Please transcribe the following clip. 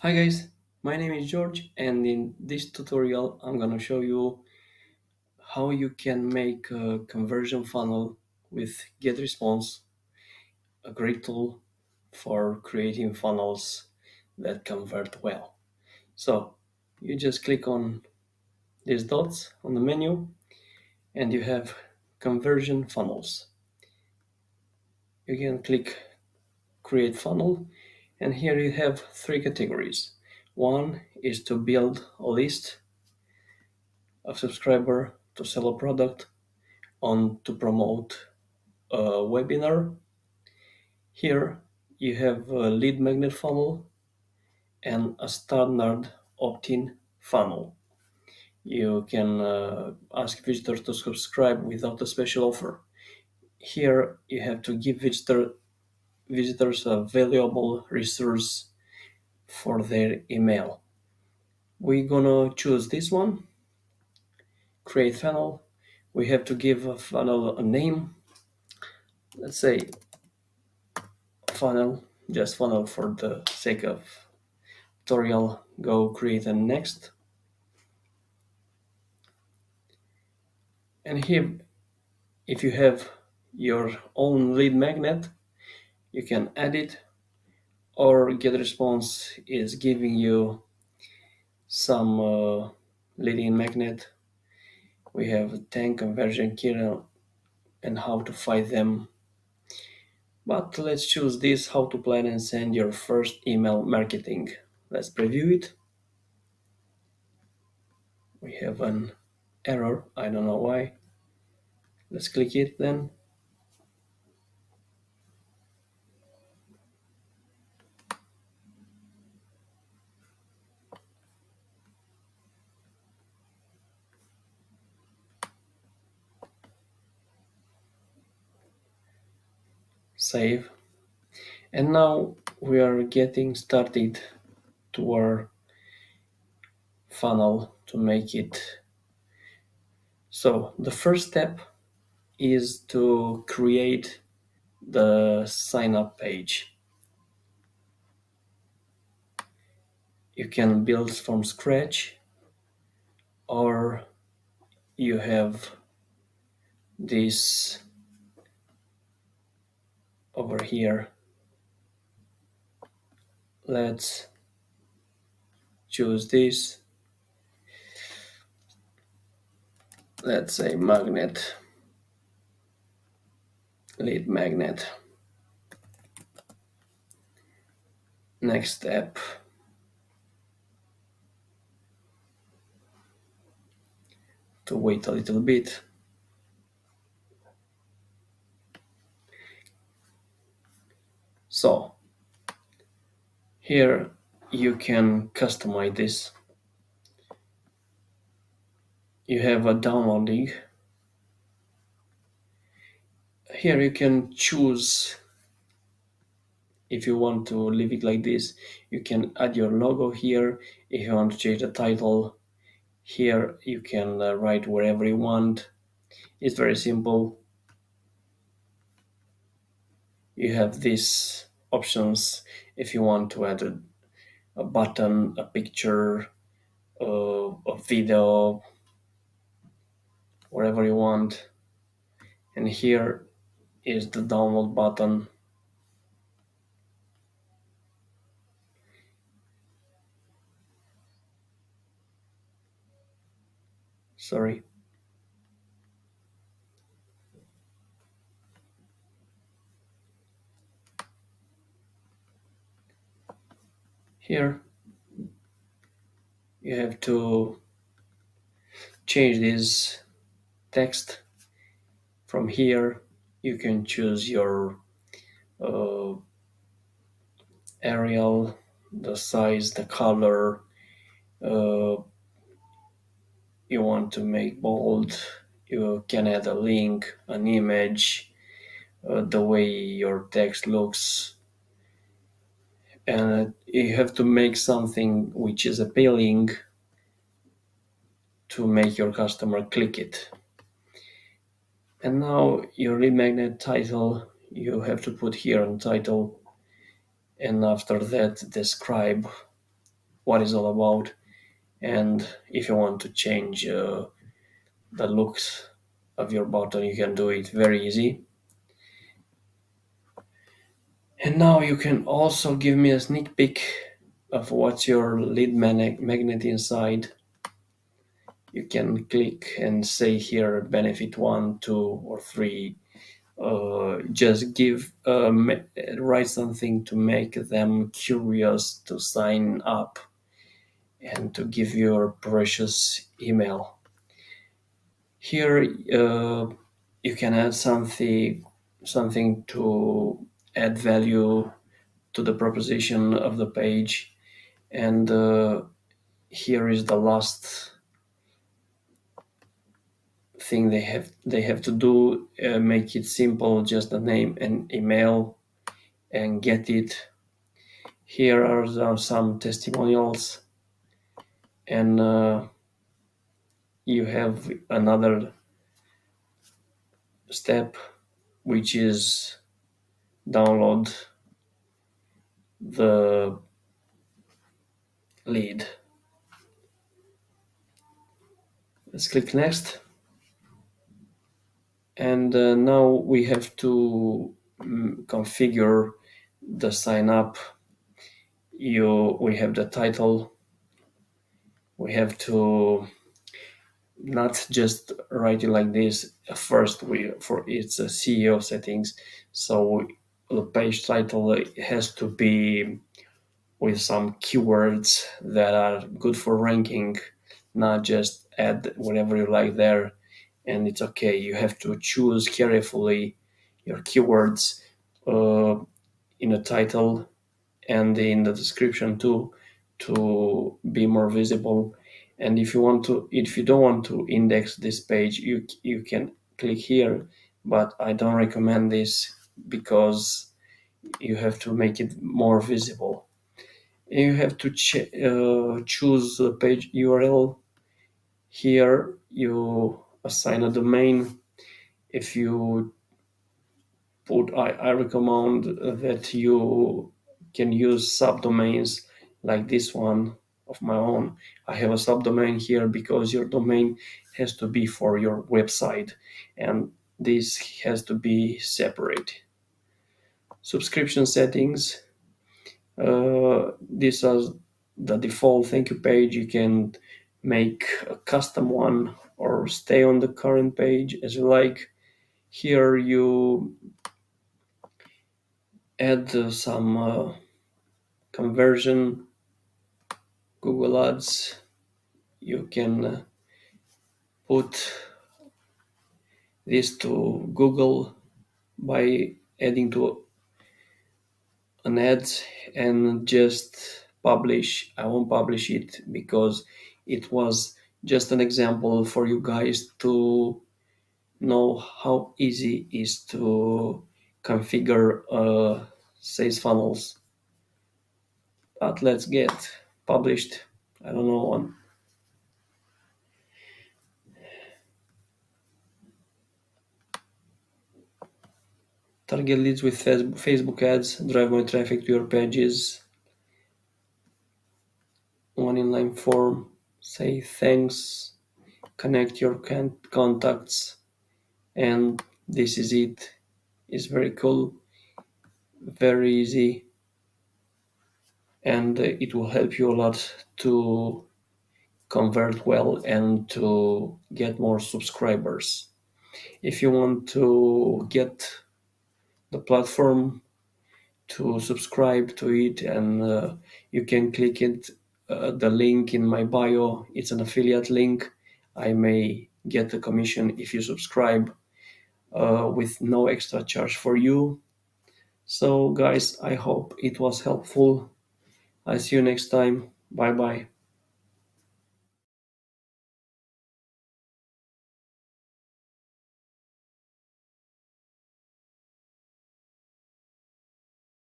Hi guys, my name is George and in this tutorial I'm gonna show you how you can make a conversion funnel with GetResponse, a great tool for creating funnels that convert well. So you just click on these dots on the menu and you have conversion funnels. You can click create funnel and here you have three categories. One is to build a list of subscriber to sell a product on to promote a webinar. Here you have a lead magnet funnel and a standard opt-in funnel. You can ask visitors to subscribe without a special offer. Here you have to give visitors a valuable resource for their email. We're gonna choose this one, create funnel. We have to give a funnel a name. Let's say funnel, just funnel for the sake of tutorial. Go create a next. And here, if you have your own lead magnet, you can add it, or GetResponse is giving you some leading magnet. We have 10 conversion key and how to find them. But let's choose this, how to plan and send your first email marketing. Let's preview it. We have an error, I don't know why. Let's click it then. Save. And now we are getting started to our funnel to make it. So the first step is to create the sign up page. You can build from scratch, or you have this over here. Let's choose this. Let's say magnet, lead magnet. Next step, to wait a little bit. So here you can customize this. You have a downloading. Here you can choose if you want to leave it like this. You can add your logo here. If you want to change the title, here you can write wherever you want. It's very simple. You have these options if you want to add a button, a picture, a video, whatever you want. And here is the download button. Sorry. Here you have to change this text. From here you can choose your uh, Arial, the size, the color. uh, you want to make bold, you can add a link, an image, the way your text looks, and you have to make something which is appealing to make your customer click it. And now your lead magnet title, you have to put here on title, and after that describe what it's all about. And if you want to change the looks of your button, you can do it very easy. And now you can also give me a sneak peek of what's your lead magnet inside. You can click and say here benefit 1, 2, or 3. Just write something to make them curious to sign up and to give your precious email. Here you can add something to add value to the proposition of the page, and here is the last thing they have to do. Make it simple, just a name and email, and get it. Here are some testimonials, and you have another step, which is download the lead. Let's click next. And now we have to configure the sign up. We have the title. We have to not just write it like this. First, for it's a CEO settings, so the page title has to be with some keywords that are good for ranking, not just add whatever you like there. And it's okay. You have to choose carefully your keywords in the title and in the description too, to be more visible. And if you don't want to index this page, you can click here, but I don't recommend this because you have to make it more visible. You have to choose the page URL. Here you assign a domain. If you I recommend that you can use subdomains like this one of my own. I have a subdomain here because your domain has to be for your website, and this has to be separate. Subscription settings. This is the default thank you page. You can make a custom one or stay on the current page as you like. Here you add some conversion, Google Ads. You can put this to Google by adding to an ad and just publish. I won't publish it because it was just an example for you guys to know how easy it is to configure sales funnels. But let's get published. I don't know one. Target leads with Facebook ads, drive more traffic to your pages. One inline form, say thanks, connect your contacts, and this is it. It's very cool, very easy, and it will help you a lot to convert well and to get more subscribers. If you want to get the platform, to subscribe to it, and you can click it, the link in my bio. It's an affiliate link. I may get a commission if you subscribe with no extra charge for you. So guys, I hope it was helpful. I see you next time. Bye bye.